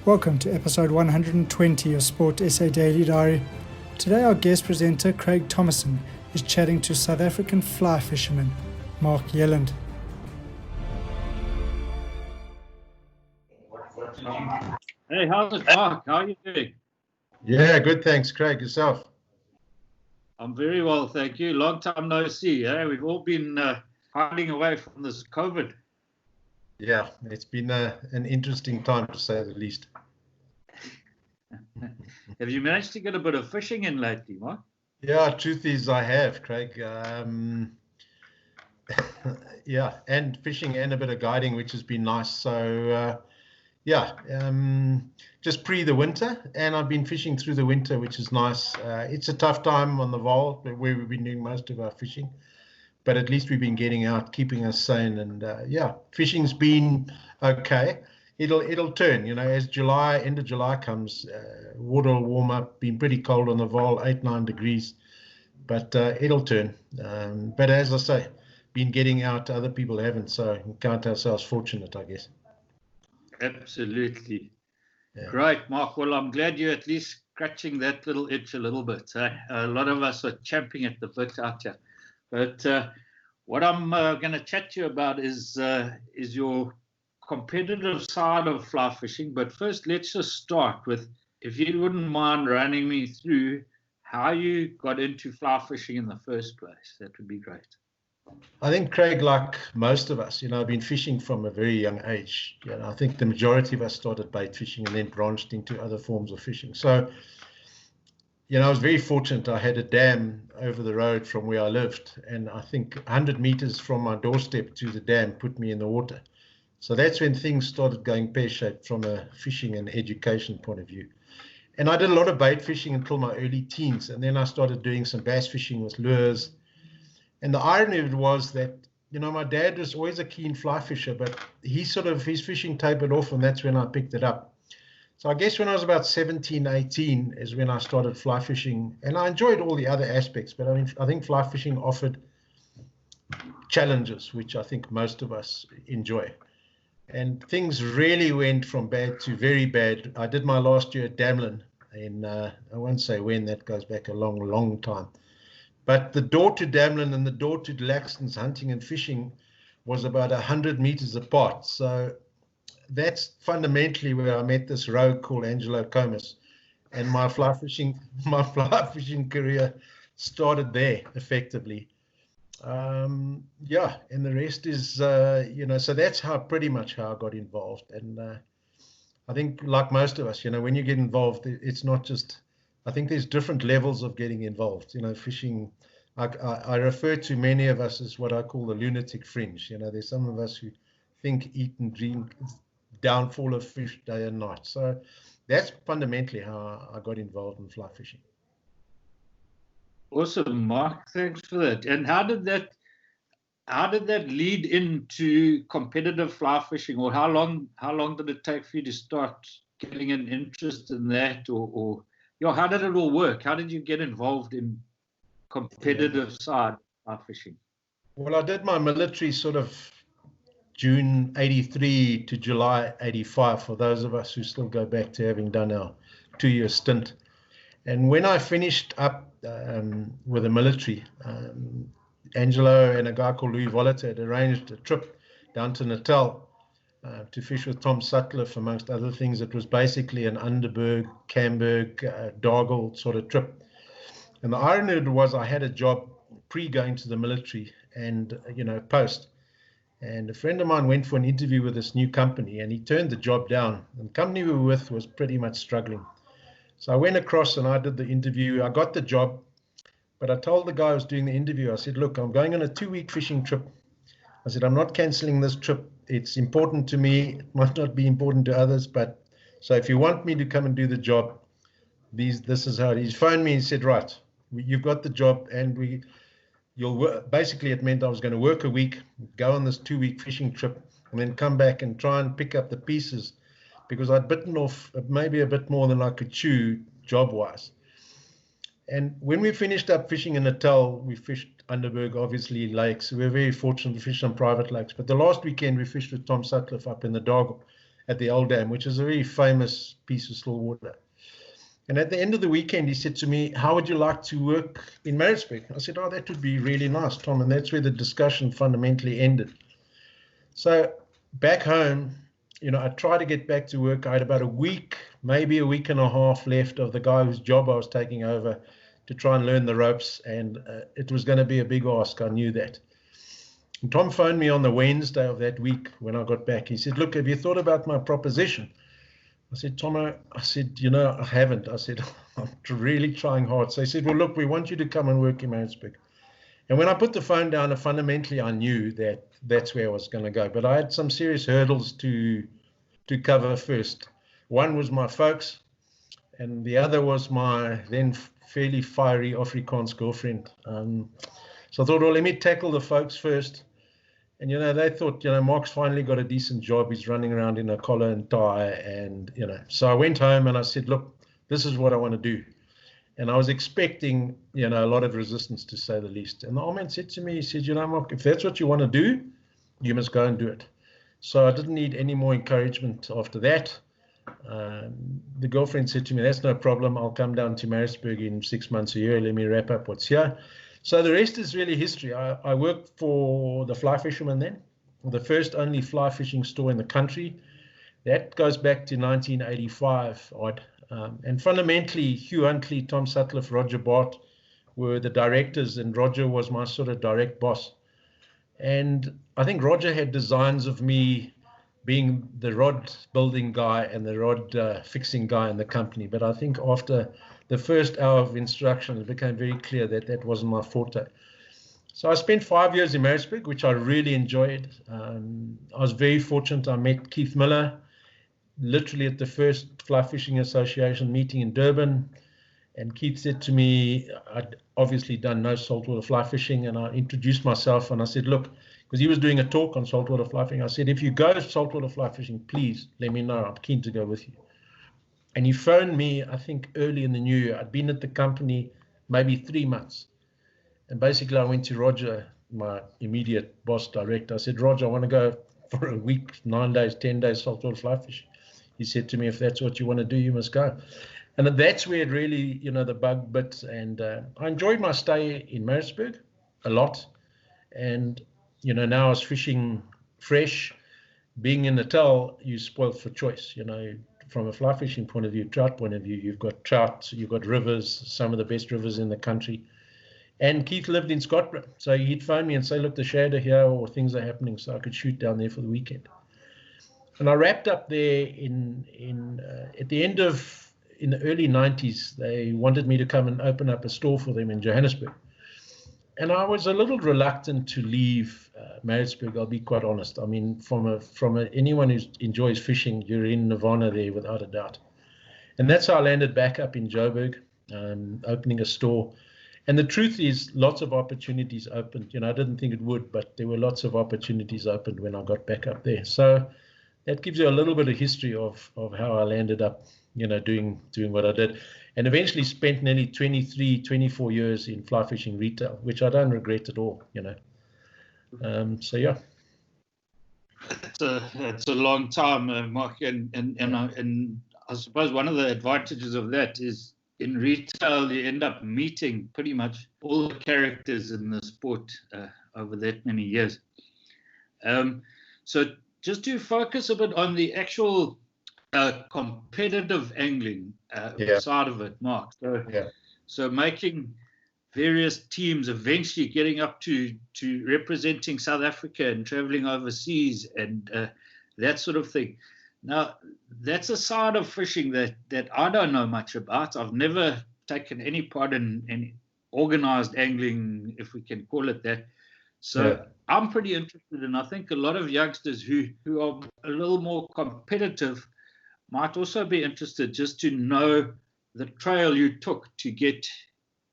Welcome to episode 120 of Sport SA Daily Diary. Today our guest presenter Craig Thomason is chatting to South African fly fisherman Mark Yelland. Hey, how's it, Mark? How are you doing? Yeah, good, thanks, Craig. Yourself? I'm very well, thank you. Long time no see. Eh? We've all been hiding away from this COVID. Yeah, it's been an interesting time, to say the least. Have you managed to get a bit of fishing in lately, Mark? Yeah, truth is I have, Craig. Yeah, and fishing and a bit of guiding, which has been nice. So, just pre the winter, and I've been fishing through the winter, which is nice. It's a tough time on the Vaal, where we've been doing most of our fishing, but at least we've been getting out, keeping us sane, and fishing's been okay. It'll turn, as end of July comes, water will warm up. Been pretty cold on the Vaal, 8-9 degrees, but it'll turn. But as I say, been getting out, other people haven't, so we count ourselves fortunate, I guess. Absolutely. Yeah. Great, Mark. Well, I'm glad you're at least scratching that little itch a little bit. A lot of us are champing at the bit out here. But what I'm going to chat to you about is your competitive side of fly fishing. But first, let's just start with, if you wouldn't mind running me through how you got into fly fishing in the first place. That would be great. I think, Craig, like most of us, I've been fishing from a very young age. I think the majority of us started bait fishing and then branched into other forms of fishing. So, I was very fortunate. I had a dam over the road from where I lived, and I think 100 meters from my doorstep to the dam put me in the water. So that's when things started going pear-shaped from a fishing and education point of view. And I did a lot of bait fishing until my early teens, and then I started doing some bass fishing with lures. And the irony of it was that, my dad was always a keen fly fisher, but his fishing tapered off, and that's when I picked it up. So I guess when I was about 17, 18 is when I started fly fishing, and I enjoyed all the other aspects, but I think fly fishing offered challenges, which I think most of us enjoy. And things really went from bad to very bad. I did my last year at Damlin, and I won't say when, that goes back a long, long time. But the door to Damlin and the door to Laxton's hunting and fishing was about 100 meters apart. So that's fundamentally where I met this rogue called Angelo Comas, and my fly fishing career started there effectively. And the rest is so that's pretty much how I got involved. And I think, like most of us, when you get involved, it's not just, I think there's different levels of getting involved. Fishing, I refer to many of us as what I call the lunatic fringe. There's some of us who think, eat and drink, downfall of fish day and night. So that's fundamentally how I got involved in fly fishing. Awesome, Mark. Thanks for that. And how did that lead into competitive fly fishing, or how long did it take for you to start getting an interest in that, or how did it all work? How did you get involved in competitive side fly fishing? Well, I did my military sort of June 83 to July 85, for those of us who still go back to having done our 2-year stint. And when I finished up with the military, Angelo and a guy called Louis Volliter had arranged a trip down to Natal to fish with Tom Sutcliffe, amongst other things. It was basically an Underberg, Camberg, Dargle sort of trip. And the irony of it was I had a job pre-going to the military and, post. And a friend of mine went for an interview with this new company, and he turned the job down. And the company we were with was pretty much struggling. So I went across and I did the interview. I got the job, but I told the guy who was doing the interview, I said, look, I'm going on a 2-week fishing trip. I said, I'm not canceling this trip. It's important to me. It might not be important to others, but so if you want me to come and do the job, this is how it is. He phoned me and said, right, you've got the job, and you'll work. Basically, it meant I was going to work a week, go on this 2-week fishing trip, and then come back and try and pick up the pieces, because I'd bitten off maybe a bit more than I could chew job-wise. And when we finished up fishing in Natal, we fished Underberg, obviously, lakes. We were very fortunate to fish some private lakes. But the last weekend, we fished with Tom Sutcliffe up in the Dargle. at the Old Dam, which is a very famous piece of still water. And at the end of the weekend, he said to me, how would you like to work in Maritzburg? I said, oh, that would be really nice, Tom. And that's where the discussion fundamentally ended. So back home, I tried to get back to work. I had about a week, maybe a week and a half left of the guy whose job I was taking over to try and learn the ropes. And it was going to be a big ask. I knew that. And Tom phoned me on the Wednesday of that week when I got back. He said, look, have you thought about my proposition? I said, Tomo, I said, I haven't. I said, I'm really trying hard. So he said, well, look, we want you to come and work in Maritzburg. And when I put the phone down, fundamentally, I knew that that's where I was going to go. But I had some serious hurdles to cover first. One was my folks, and the other was my then fairly fiery Afrikaans girlfriend. So I thought, well, let me tackle the folks first. And, they thought, Mark's finally got a decent job. He's running around in a collar and tie. And, so I went home and I said, look, this is what I want to do. And I was expecting, a lot of resistance, to say the least. And the old man said to me, he said, Mark, if that's what you want to do, you must go and do it. So I didn't need any more encouragement after that. The girlfriend said to me, that's no problem. I'll come down to Maritzburg in 6 months, a year. Let me wrap up what's here. So the rest is really history. I worked for the Fly Fisherman then, the first only fly fishing store in the country. That goes back to 1985 odd. And fundamentally, Hugh Huntley, Tom Sutcliffe, Roger Bart were the directors, and Roger was my sort of direct boss. And I think Roger had designs of me being the rod building guy and the rod fixing guy in the company. But I think after the first hour of instruction, it became very clear that that wasn't my forte. So I spent 5 years in Maritzburg, which I really enjoyed. I was very fortunate. I met Keith Miller literally at the first Fly Fishing Association meeting in Durban. And Keith said to me, I'd obviously done no saltwater fly fishing, and I introduced myself and I said, look, because he was doing a talk on saltwater fly fishing, I said, if you go saltwater fly fishing, please let me know. I'm keen to go with you. And he phoned me, I think, early in the new year. I'd been at the company maybe 3 months. And basically, I went to Roger, my immediate boss director. I said, Roger, I want to go for a week, 9 days, 10 days saltwater fly fishing. He said to me, if that's what you want to do, you must go. And that's where it really, the bug bit. And I enjoyed my stay in Maritzburg a lot. And, now I was fishing fresh. Being in Natal, you're spoiled for choice. From a fly fishing point of view, trout point of view, you've got trout, you've got rivers, some of the best rivers in the country. And Keith lived in Scotland. So he'd phone me and say, look, the shade are here or things are happening, so I could shoot down there for the weekend. And I wrapped up there at the end of, in the early 90s, they wanted me to come and open up a store for them in Johannesburg. And I was a little reluctant to leave Maritzburg, I'll be quite honest. I mean, from anyone who enjoys fishing, you're in nirvana there without a doubt. And that's how I landed back up in Joburg, opening a store. And the truth is, lots of opportunities opened. I didn't think it would, but there were lots of opportunities opened when I got back up there. So that gives you a little bit of history of how I landed up, doing what I did. And eventually spent nearly 23, 24 years in fly fishing retail, which I don't regret at all, So, yeah. That's a long time, Mark. And I suppose one of the advantages of that is in retail, you end up meeting pretty much all the characters in the sport over that many years. So just to focus a bit on the actual competitive angling side of it, Mark. So making various teams, eventually getting up to representing South Africa and traveling overseas and that sort of thing. Now, that's a side of fishing that I don't know much about. I've never taken any part in organized angling, if we can call it that. So I'm pretty interested, and I think a lot of youngsters who are a little more competitive might also be interested just to know the trail you took to get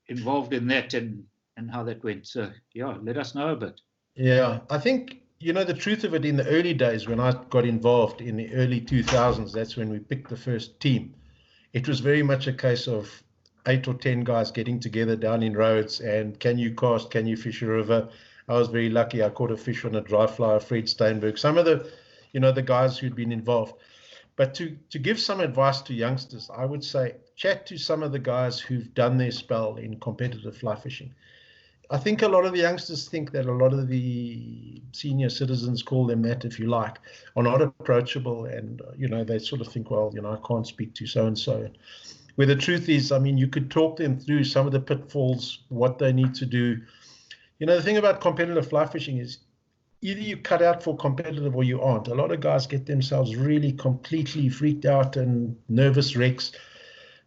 involved in that and how that went. So, let us know a bit. Yeah, I think, the truth of it, in the early days when I got involved in the early 2000s, that's when we picked the first team. It was very much a case of 8 or 10 guys getting together down in Rhodes and can you cast, can you fish a river? I was very lucky. I caught a fish on a dry fly, Fred Steinberg, some of the, the guys who'd been involved. But to give some advice to youngsters, I would say chat to some of the guys who've done their spell in competitive fly fishing. I think a lot of the youngsters think that a lot of the senior citizens, call them that if you like, are not approachable, and they sort of think, well, I can't speak to so and so. Where the truth is, I mean, you could talk them through some of the pitfalls, what they need to do. The thing about competitive fly fishing is either you cut out for competitive or you aren't. A lot of guys get themselves really completely freaked out and nervous wrecks.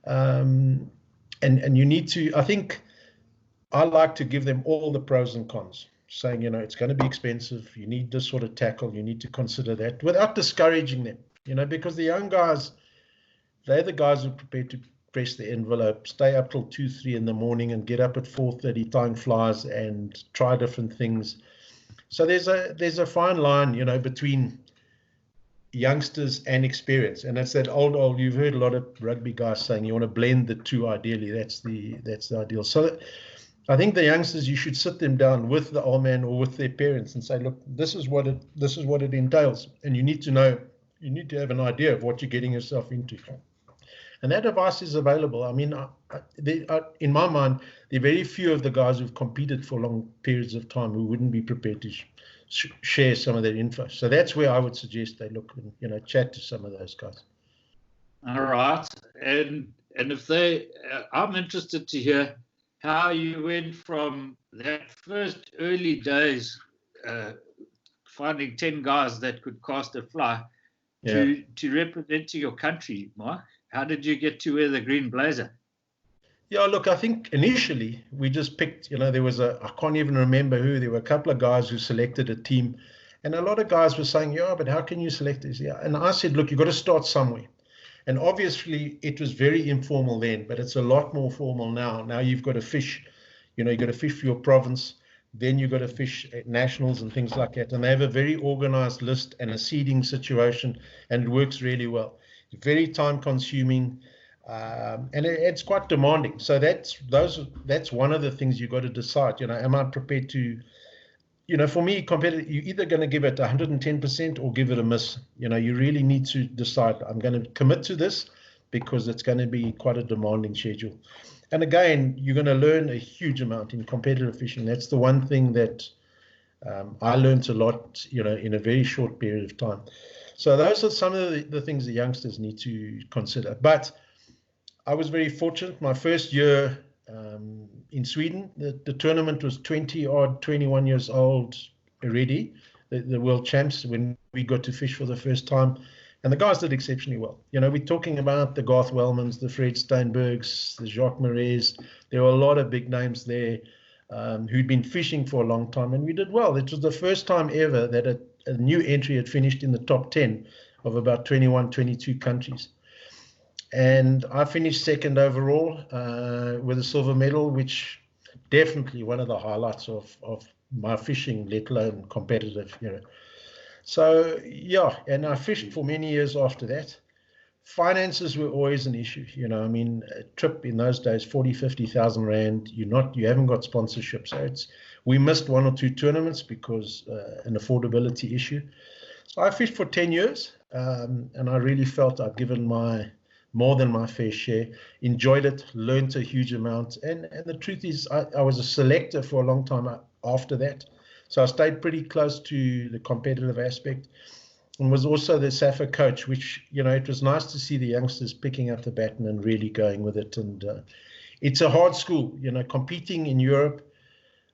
And you need to, I think, I like to give them all the pros and cons, saying, it's going to be expensive. You need this sort of tackle. You need to consider that without discouraging them, because the young guys, they're the guys who are prepared to press the envelope, stay up till 2, 3 in the morning and get up at 4:30 tying flies and try different things. So there's a fine line, between youngsters and experience. And it's that old, you've heard a lot of rugby guys saying you want to blend the two ideally. That's the ideal. So I think the youngsters, you should sit them down with the old man or with their parents and say, look, this is what it entails. And you need to have an idea of what you're getting yourself into. And that advice is available. I mean, in my mind, there are very few of the guys who've competed for long periods of time who wouldn't be prepared to share some of their info. So that's where I would suggest they look and, chat to some of those guys. All right. And if I'm interested to hear how you went from that first early days, finding 10 guys that could cast a fly, to representing your country, Mark. How did you get to wear the green blazer? Yeah, look, I think initially we just picked, there was I can't even remember who, there were a couple of guys who selected a team. And a lot of guys were saying, yeah, but how can you select this? Yeah. And I said, look, you've got to start somewhere. And obviously it was very informal then, but it's a lot more formal now. Now you've got to fish, you've got to fish for your province. Then you've got to fish at nationals and things like that. And they have a very organized list and a seeding situation, and it works really well. It's very time consuming, and it's quite demanding. So that's one of the things you've got to decide. Am I prepared to, for me, competitive, you're either going to give it 110% or give it a miss. You really need to decide, I'm going to commit to this because it's going to be quite a demanding schedule. And again, you're going to learn a huge amount in competitive fishing. That's the one thing that I learned a lot, in a very short period of time. So those are some of the things the youngsters need to consider. But I was very fortunate. My first year in Sweden, the tournament was 21 years old already, the world champs, when we got to fish for the first time. And the guys did exceptionally well. We're talking about the Garth Wellmans, the Fred Steinbergs, the Jacques Marais. There were a lot of big names there who'd been fishing for a long time, and we did well. It was the first time ever that a new entry had finished in the top 10 of about 21, 22 countries. And I finished second overall with a silver medal, which definitely one of the highlights of my fishing, let alone competitive, So, yeah, and I fished for many years after that. Finances were always an issue. A trip in those days, 40, 50,000 Rand, you haven't got sponsorship. So we missed 1 or 2 tournaments because an affordability issue. So I fished for 10 years, and I really felt I'd given more than my fair share, enjoyed it, learned a huge amount. And the truth is, I was a selector for a long time after that. So I stayed pretty close to the competitive aspect, and was also the SAFA coach, which, it was nice to see the youngsters picking up the baton and really going with it. And it's a hard school, competing in Europe.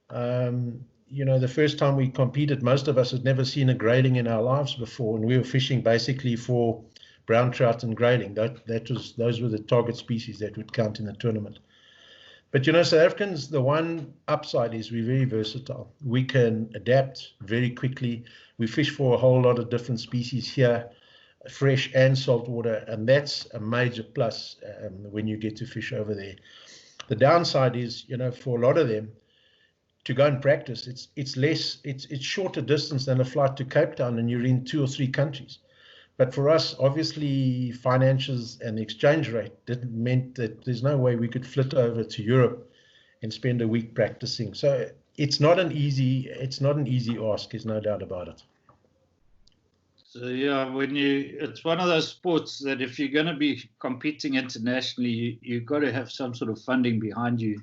The first time we competed, most of us had never seen a grayling in our lives before, and we were fishing basically for brown trout and grayling. Those were the target species that would count in the tournament. But South Africans, the one upside is we're very versatile. We can adapt very quickly. We fish for a whole lot of different species here, fresh and saltwater, and that's a major plus when you get to fish over there. The downside is, for a lot of them, to go and practice, it's shorter distance than a flight to Cape Town, and you're in 2 or 3 countries. But for us, obviously, financials and the exchange rate meant that there's no way we could flit over to Europe and spend a week practicing. So it's not an easy ask, there's no doubt about it. So yeah, it's one of those sports that if you're going to be competing internationally, you've got to have some sort of funding behind you,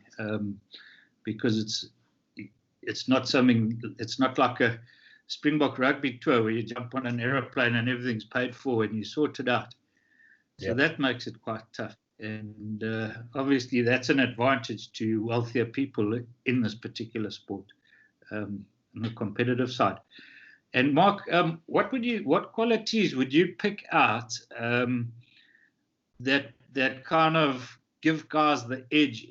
because it's not like a Springbok rugby tour where you jump on an aeroplane and everything's paid for and you sort it out. So that makes it quite tough. And obviously that's an advantage to wealthier people in this particular sport, on the competitive side. And Mark, what qualities would you pick out that kind of give guys the edge?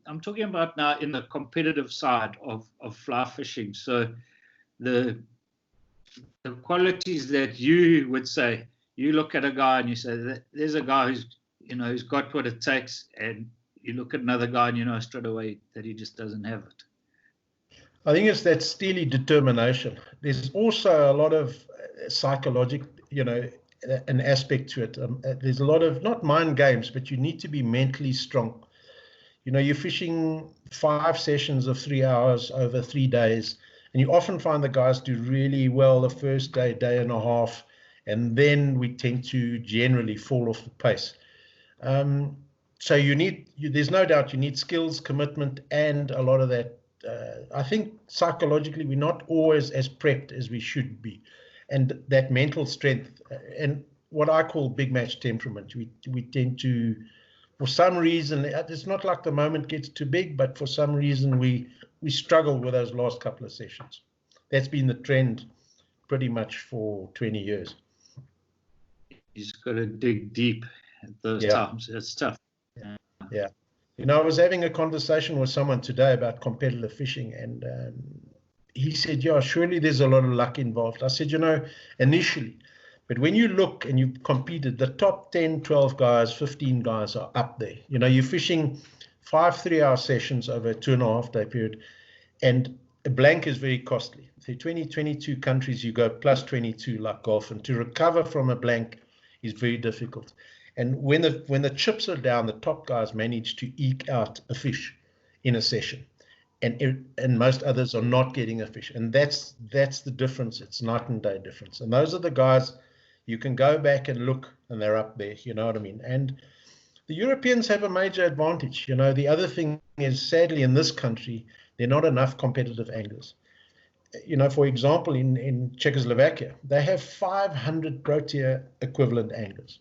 I'm talking about now in the competitive side of fly fishing. So the qualities that you would say, you look at a guy and you say, there's a guy who's got what it takes, and you look at another guy and you know straight away that he just doesn't have it. I think it's that steely determination. There's also a lot of psychological, an aspect to it. There's a lot of, not mind games, but you need to be mentally strong. You're fishing 5 sessions of 3 hours over 3 days, and you often find the guys do really well the first day, day and a half, and then we tend to generally fall off the pace. So there's no doubt you need skills, commitment, and a lot of that. I think psychologically we're not always as prepped as we should be, and that mental strength and what I call big match temperament. We tend to, for some reason, it's not like the moment gets too big, but for some reason we struggle with those last couple of sessions. That's been the trend pretty much for 20 years. You just got to dig deep at those times. It's tough. Yeah. I was having a conversation with someone today about competitive fishing, and he said, yeah, surely there's a lot of luck involved. I said, initially, but when you look and you've competed, the top 10, 12 guys, 15 guys are up there. You're fishing 5 3-hour sessions over a 2.5 day period, and a blank is very costly. So 22 countries, you go plus 22 like golf, and to recover from a blank is very difficult. And when the chips are down, the top guys manage to eke out a fish in a session, and most others are not getting a fish. And that's the difference. It's night and day difference. And those are the guys you can go back and look, and they're up there. You know what I mean? And the Europeans have a major advantage. The other thing is, sadly, in this country, there are not enough competitive anglers. For example, in Czechoslovakia, they have 500 Protea equivalent anglers.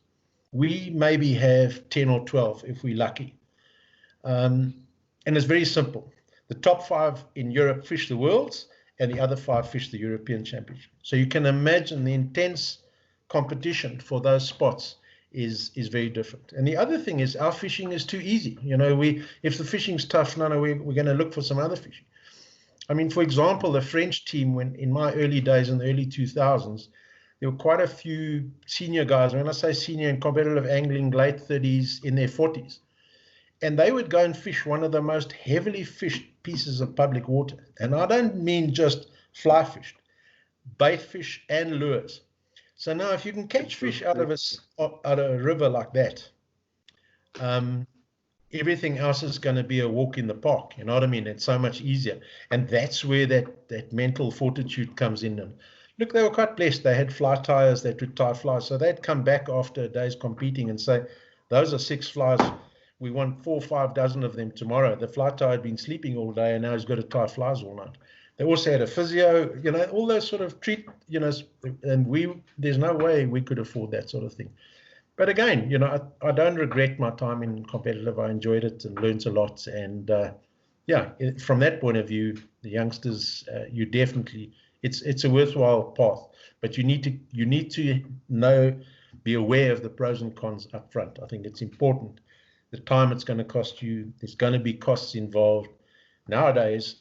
We maybe have 10 or 12 if we're lucky. And it's very simple. The top 5 in Europe fish the Worlds, and the other 5 fish the European Championship. So you can imagine the intense competition for those spots is very different. And the other thing is, our fishing is too easy. If the fishing's tough, we're going to look for some other fishing. I mean, for example, the French team, when in my early days in the early 2000s, there were quite a few senior guys. When I say senior in competitive angling, late 30s, in their 40s. And they would go and fish one of the most heavily fished pieces of public water. And I don't mean just fly fished, bait fish and lures. So now if you can catch fish out of a river like that, everything else is going to be a walk in the park. You know what I mean? It's so much easier. And that's where that mental fortitude comes in. And look, they were quite blessed. They had fly tyers that would tie flies. So they'd come back after a day's competing and say, those are 6 flies. We want 4 or 5 dozen of them tomorrow. The fly tyer had been sleeping all day, and now he's got to tie flies all night. They also had a physio, all those sort of and there's no way we could afford that sort of thing. But again, I don't regret my time in competitive. I enjoyed it and learned a lot. And from that point of view, the youngsters, you definitely, it's a worthwhile path. But you need to be aware of the pros and cons up front. I think it's important. The time it's going to cost you, there's going to be costs involved. Nowadays,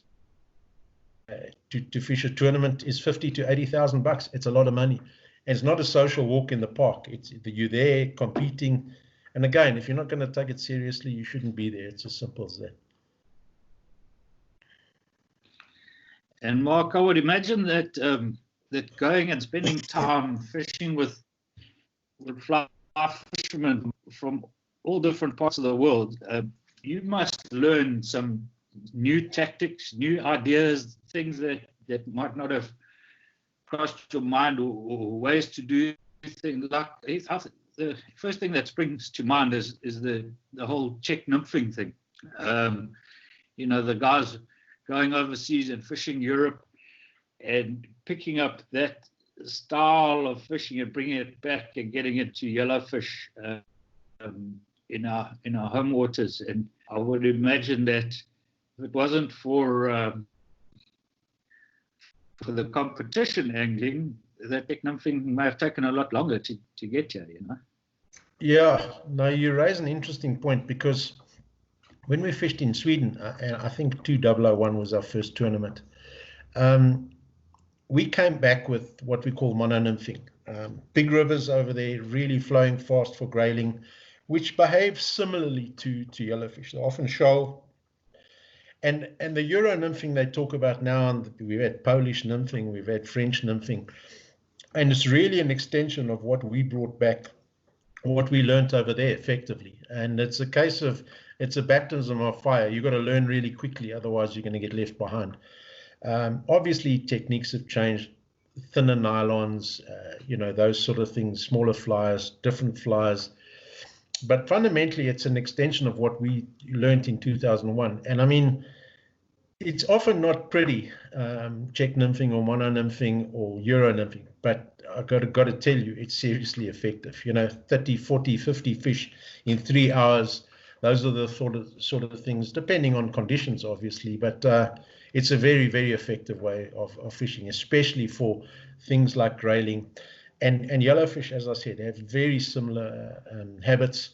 to fish a tournament is $50,000 to $80,000. It's a lot of money. And it's not a social walk in the park. You're there competing. And again, if you're not going to take it seriously, you shouldn't be there. It's as simple as that. And Mark, I would imagine that going and spending time fishing with fly fishermen from all different parts of the world, you must learn some new tactics, new ideas, things that might not have crossed your mind, or ways to do things? Like, the first thing that springs to mind is the whole check nymphing thing. The guys going overseas and fishing Europe and picking up that style of fishing and bringing it back and getting it to yellowfish in our home waters. And I would imagine that if it wasn't for the competition angling, that check nymphing may have taken a lot longer to get here, Yeah, no, you raise an interesting point, because when we fished in Sweden, and I think 2001 was our first tournament, we came back with what we call mono-nymphing. Big rivers over there, really flowing fast for grayling, which behaves similarly to yellowfish. They're often shoal. And the Euro nymphing they talk about now, and we've had Polish nymphing, we've had French nymphing, and it's really an extension of what we brought back, what we learnt over there effectively. And it's a case of, it's a baptism of fire. You've got to learn really quickly, otherwise you're going to get left behind. Obviously, techniques have changed, thinner nylons, those sort of things, smaller flyers, different flyers. But fundamentally, it's an extension of what we learned in 2001. And I mean, it's often not pretty, check nymphing or mono nymphing or Euro nymphing, but I've got to tell you, it's seriously effective. 30, 40, 50 fish in 3 hours. Those are the sort of things, depending on conditions, obviously, but it's a very, very effective way of fishing, especially for things like grayling. And yellowfish, as I said, have very similar habits.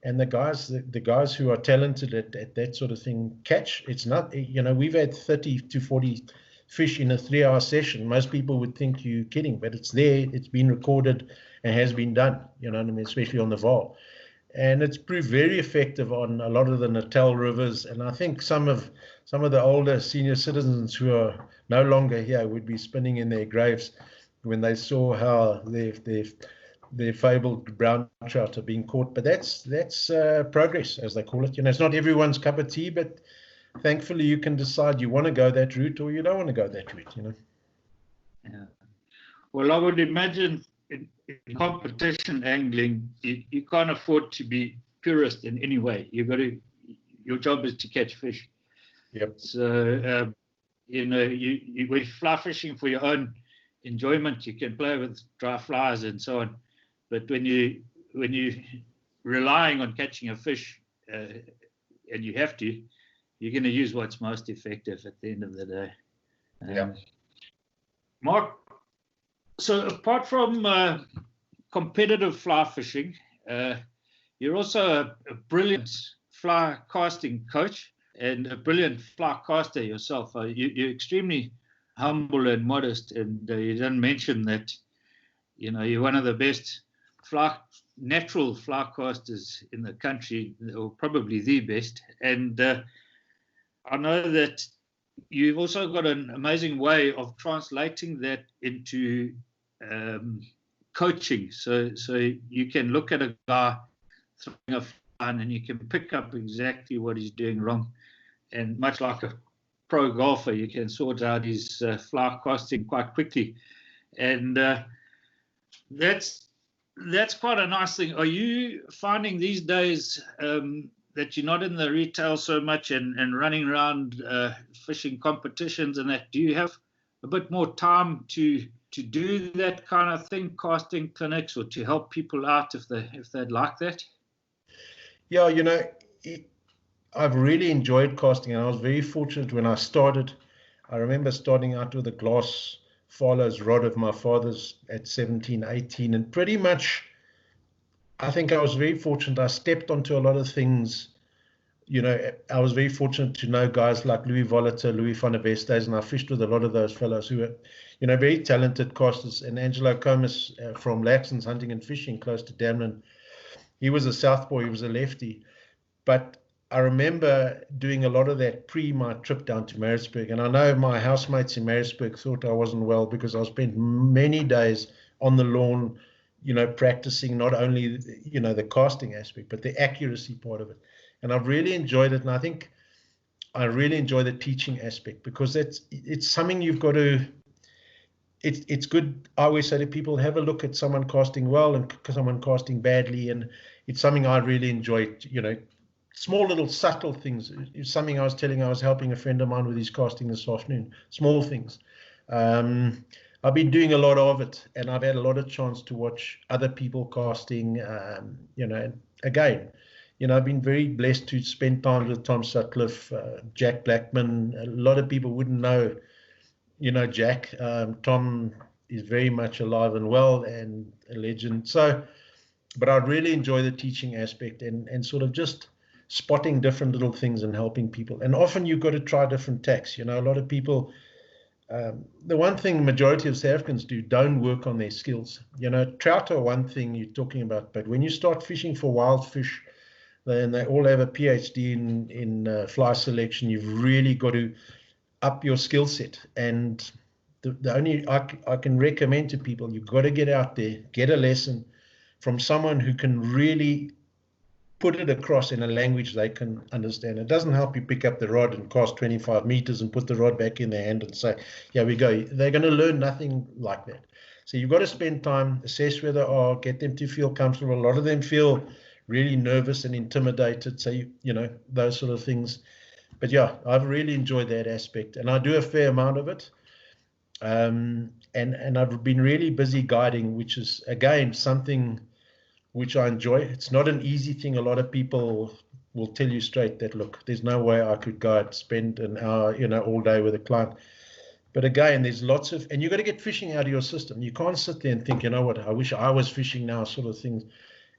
And the guys who are talented at that sort of thing catch. It's not, we've had 30 to 40 fish in a 3-hour session. Most people would think you're kidding, but it's there, it's been recorded and has been done, especially on the Vaal. And it's proved very effective on a lot of the Natal rivers. And I think some of the older senior citizens who are no longer here would be spinning in their graves when they saw how their fabled brown trout are being caught. But that's progress, as they call it. It's not everyone's cup of tea, but thankfully you can decide you want to go that route or you don't want to go that route. Yeah. Well, I would imagine in competition angling, you can't afford to be purist in any way. Your job is to catch fish. Yep. So when fly fishing for your own enjoyment, you can play with dry flies and so on. But when you relying on catching a fish, and you have to, you're going to use what's most effective at the end of the day. Yeah. Mark, so apart from competitive fly fishing, you're also a brilliant fly casting coach and a brilliant fly caster yourself. You're extremely humble and modest, and you didn't mention that you're one of the best natural fly casters in the country, or probably the best. And I know that you've also got an amazing way of translating that into coaching. So you can look at a guy throwing a fly and you can pick up exactly what he's doing wrong. And much like a pro golfer, you can sort out his fly casting quite quickly. And that's quite a nice thing. Are you finding these days that you're not in the retail so much and running around fishing competitions and that? Do you have a bit more time to do that kind of thing, casting clinics, or to help people out if they'd like that? Yeah, I've really enjoyed casting, and I was very fortunate when I started. I remember starting out with a glass Farlow's rod of my father's at 17, 18, and pretty much I think I was very fortunate. I stepped onto a lot of things. I was very fortunate to know guys like Louis Volater, Louis van der Vestes, and I fished with a lot of those fellows who were, very talented casters. And Angelo Comas from Laxton's Hunting and Fishing close to Damlin. He was a southpaw, he was a lefty. But I remember doing a lot of that pre my trip down to Maritzburg. And I know my housemates in Maritzburg thought I wasn't well because I spent many days on the lawn, practicing not only, the casting aspect, but the accuracy part of it. And I've really enjoyed it. And I think I really enjoy the teaching aspect because it's something you've got to, it's good. I always say to people, have a look at someone casting well and someone casting badly, and it's something I really enjoy. You know, small little subtle things. It's something I was helping a friend of mine with his casting this afternoon. Small things. I've been doing a lot of it, and I've had a lot of chance to watch other people casting. You know, again, you know, I've been very blessed to spend time with Tom Sutcliffe, Jack Blackman. A lot of people wouldn't know, you know, Jack. Tom is very much alive and well and a legend. So, but I really enjoy the teaching aspect and sort of just spotting different little things and helping people. And often you've got to try different tacks. You know, a lot of people, the one thing majority of South Africans don't work on their skills. You know, trout are one thing you're talking about, but when you start fishing for wild fish, and they all have a PhD in fly selection, you've really got to up your skill set. And the only I can recommend to people, you've got to get out there, get a lesson from someone who can really put it across in a language they can understand. It doesn't help you pick up the rod and cast 25 meters and put the rod back in their hand and say, here we go. They're going to learn nothing like that. So you've got to spend time, assess where they are, get them to feel comfortable. A lot of them feel really nervous and intimidated. So, you know, those sort of things. But yeah, I've really enjoyed that aspect, and I do a fair amount of it. And I've been really busy guiding, which is, again, something which I enjoy. It's not an easy thing. A lot of people will tell you straight that, look, there's no way I could guide, spend an hour, you know, all day with a client. But again, there's lots of, and you've got to get fishing out of your system. You can't sit there and think, you know what, I wish I was fishing now, sort of things.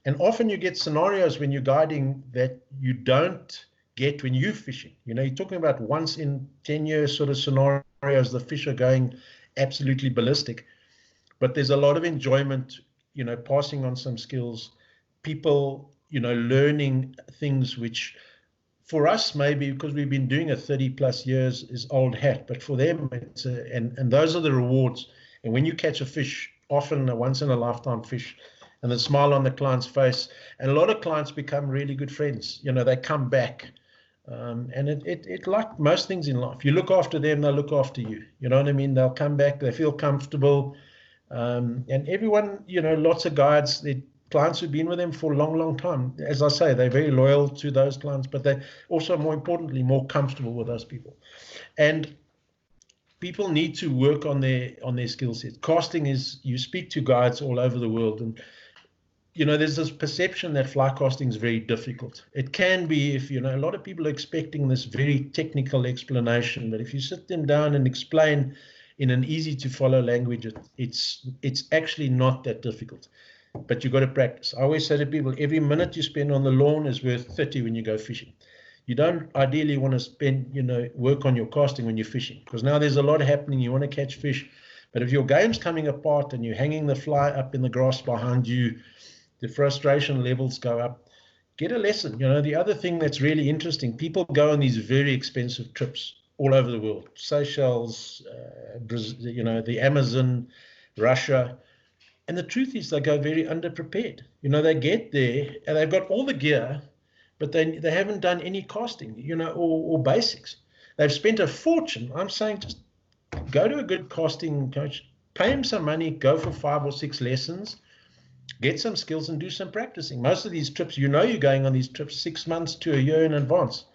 And often you get scenarios when you're guiding that you don't get when you're fishing. You know, you're talking about once in 10 years sort of scenarios, the fish are going absolutely ballistic. But there's a lot of enjoyment, you know, passing on some skills, people, you know, learning things which for us, maybe because we've been doing it 30 plus years, is old hat. But for them, it's and those are the rewards. And when you catch a fish, often a once in a lifetime fish, and the smile on the client's face, and a lot of clients become really good friends. You know, they come back. And it like most things in life, you look after them, they'll look after you. You know what I mean? They'll come back, they feel comfortable. And everyone, you know, lots of guides, the clients who've been with them for a long, long time. As I say, they're very loyal to those clients, but they're also, more importantly, more comfortable with those people. And people need to work on their skill set. Casting is, you speak to guides all over the world, and you know, there's this perception that fly casting is very difficult. It can be if, you know, a lot of people are expecting this very technical explanation, but if you sit them down and explain in an easy to follow language, it's actually not that difficult, but you've got to practice. I always say to people, every minute you spend on the lawn is worth 30 when you go fishing. You don't ideally want to spend, you know, work on your casting when you're fishing, because now there's a lot happening. You want to catch fish, but if your game's coming apart and you're hanging the fly up in the grass behind you, the frustration levels go up. Get a lesson. You know, the other thing that's really interesting, people go on these very expensive trips all over the world, Seychelles, Brazil, you know, the Amazon, Russia. And the truth is they go very underprepared. You know, they get there and they've got all the gear, but they haven't done any casting, you know, or basics. They've spent a fortune. I'm saying just go to a good casting coach, pay him some money, go for 5 or 6 lessons, get some skills and do some practicing. Most of these trips, you know, you're going on these trips 6 months to a year in advance.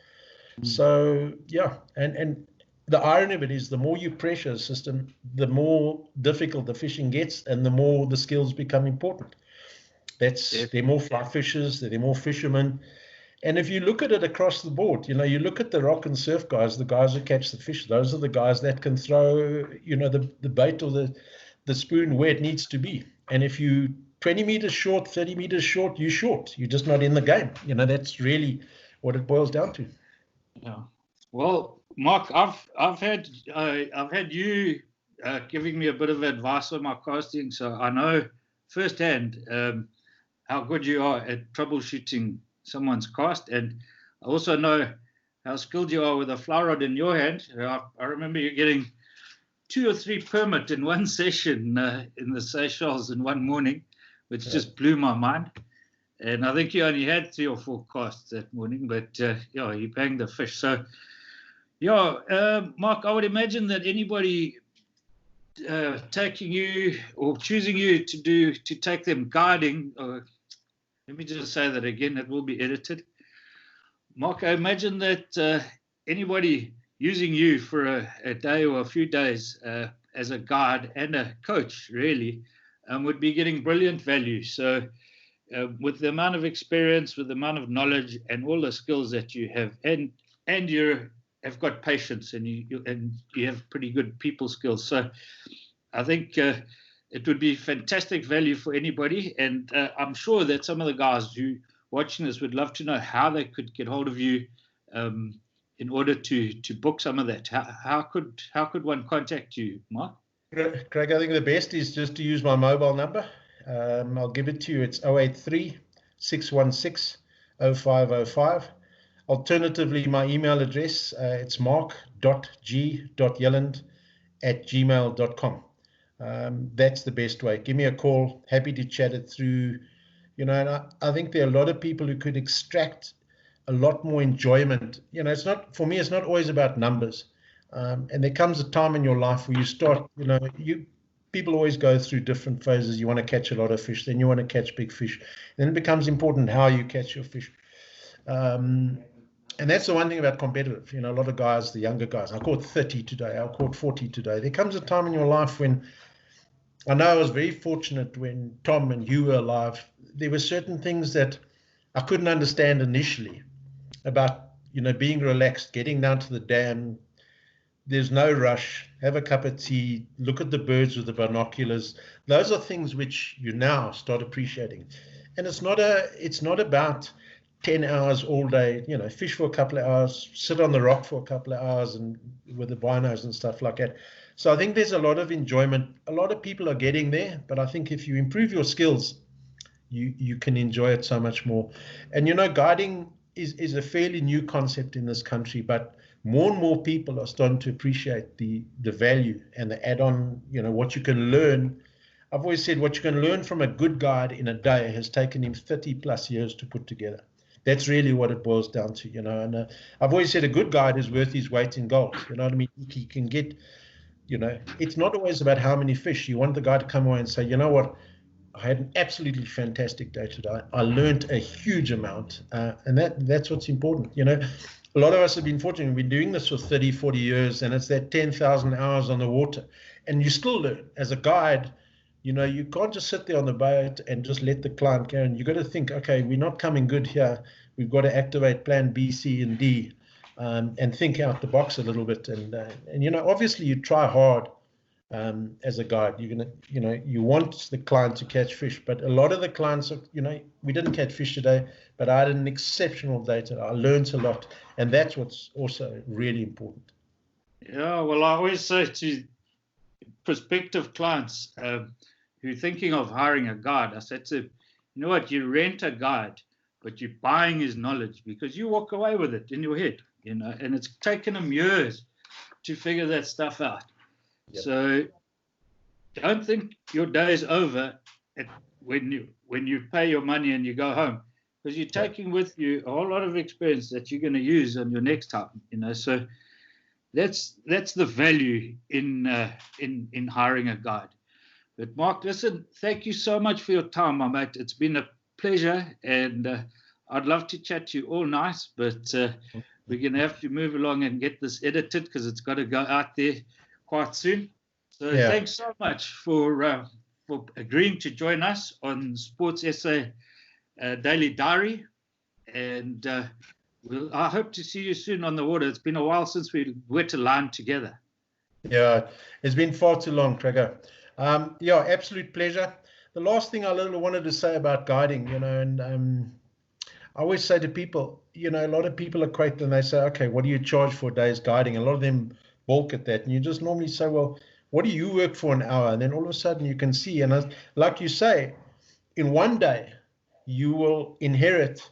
So, yeah, and the irony of it is the more you pressure a system, the more difficult the fishing gets and the more the skills become important. There are more fly fishers, there are more fishermen. And if you look at it across the board, you know, you look at the rock and surf guys, the guys who catch the fish, those are the guys that can throw, you know, the bait or the spoon where it needs to be. And if you 20 meters short, 30 meters short, you're short. You're just not in the game. You know, that's really what it boils down to. Yeah. Well, Mark, I've had you giving me a bit of advice on my casting, so I know firsthand how good you are at troubleshooting someone's cast, and I also know how skilled you are with a fly rod in your hand. I remember you getting 2 or 3 permit in one session in the Seychelles in one morning, which just blew my mind. And I think you only had 3 or 4 casts that morning, but yeah, you banged the fish. So, yeah, Mark, I would imagine that anybody taking you or choosing you to take them guiding. Let me just say that again. It will be edited. Mark, I imagine that anybody using you for a day or a few days as a guide and a coach really would be getting brilliant value. So with the amount of experience, with the amount of knowledge and all the skills that you have, and you have got patience, and you have pretty good people skills. So I think it would be fantastic value for anybody. And I'm sure that some of the guys who watching this would love to know how they could get hold of you in order to book some of that. How could one contact you, Mark? Craig, I think the best is just to use my mobile number. I'll give it to you. It's 083 616 0505. Alternatively, my email address, it's mark.g.yelland@gmail.com. That's the best way. Give me a call. Happy to chat it through. And I think there are a lot of people who could extract a lot more enjoyment. It's not, for me, it's not always about numbers. And there comes a time in your life where you start, people always go through different phases. You want to catch a lot of fish, then you want to catch big fish. Then it becomes important how you catch your fish. And that's the one thing about competitive. A lot of guys, the younger guys, I caught 30 today, I caught 40 today. There comes a time in your life when, I know I was very fortunate when Tom and you were alive. There were certain things that I couldn't understand initially about, being relaxed, getting down to the dam. There's no rush, have a cup of tea, look at the birds with the binoculars. Those are things which you now start appreciating. And it's not about 10 hours all day, fish for a couple of hours, sit on the rock for a couple of hours and with the binos and stuff like that. So I think there's a lot of enjoyment. A lot of people are getting there, but I think if you improve your skills, you can enjoy it so much more. And, guiding is a fairly new concept in this country, but more and more people are starting to appreciate the value and the add-on, what you can learn. I've always said what you can learn from a good guide in a day has taken him 30 plus years to put together. That's really what it boils down to, and I've always said a good guide is worth his weight in gold. You know what I mean? He can get, it's not always about how many fish. You want the guy to come away and say, you know what, I had an absolutely fantastic day today. I learned a huge amount, and that's what's important. A lot of us have been fortunate. We've been doing this for 30, 40 years, and it's that 10,000 hours on the water. And you still learn. As a guide, you can't just sit there on the boat and just let the client go. And you've got to think, okay, we're not coming good here. We've got to activate plan B, C, and D, and think out the box a little bit. And obviously you try hard as a guide. You want the client to catch fish, but a lot of the clients are, we didn't catch fish today, but I had an exceptional day today. I learned a lot, and that's what's also really important. Yeah, well, I always say to prospective clients who are thinking of hiring a guide, I said to, you rent a guide, but you're buying his knowledge because you walk away with it in your head, and it's taken them years to figure that stuff out. Yep. So don't think your day is over when you pay your money and you go home, because you're taking with you a whole lot of experience that you're going to use on your next time. So that's the value in hiring a guide. But Mark, listen, thank you so much for your time, my mate. It's been a pleasure, and I'd love to chat to you all night, but we're going to have to move along and get this edited because it's got to go out there quite soon. So Thanks so much for agreeing to join us on Sports SA Daily Diary, and I hope to see you soon on the water. It's been a while since we went a line together. Yeah, it's been far too long, Traeger. Absolute pleasure. The last thing I wanted to say about guiding, and I always say to people, a lot of people equate and they say, okay, what do you charge for a day's guiding? A lot of them balk at that. And you just normally say, well, what do you work for an hour? And then all of a sudden you can see, and like you say, in one day, you will inherit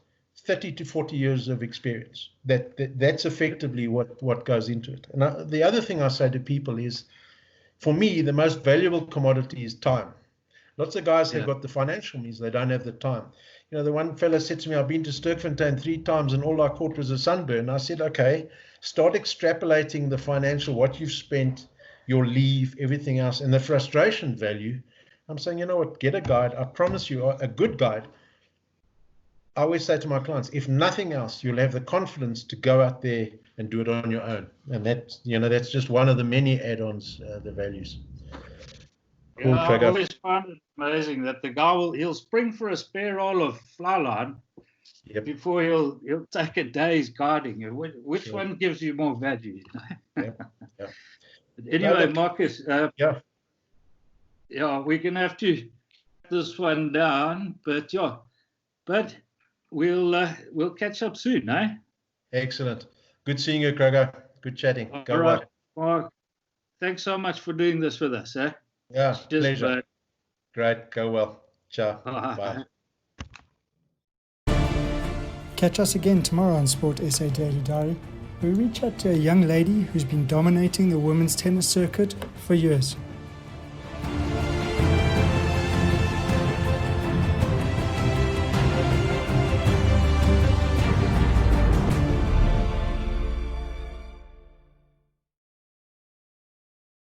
30 to 40 years of experience. That's effectively what goes into it. And the other thing I say to people is, for me, the most valuable commodity is time. Lots of guys have got the financial means, they don't have the time. The one fella said to me, I've been to Sterkfontein 3 times and all I caught was a sunburn. I said, okay, start extrapolating the financial, what you've spent, your leave, everything else. And the frustration value, I'm saying, you know what, get a guide. I promise you, a good guide. I always say to my clients, if nothing else, you'll have the confidence to go out there and do it on your own. And that's, you know, that's just one of the many add-ons, the values. Cool, Yeah, I've Trigger. always found it amazing that the guy he'll spring for a spare roll of fly line Yep. before he'll take a day's guiding. Which Sure. one gives you more value? Yep. Yep. Anyway, look, Marcus, Yeah. yeah, we're gonna have to cut this one down, but we'll catch up soon, eh? Excellent. Good seeing you, Gregor. Good chatting. Go All well. right, Mark. Thanks so much for doing this with us, eh? Yeah, Cheers, pleasure. bud. Great. Go well. Ciao. Bye. Bye. Catch us again tomorrow on Sport SA Daily Diary, where we chat to a young lady who's been dominating the women's tennis circuit for years.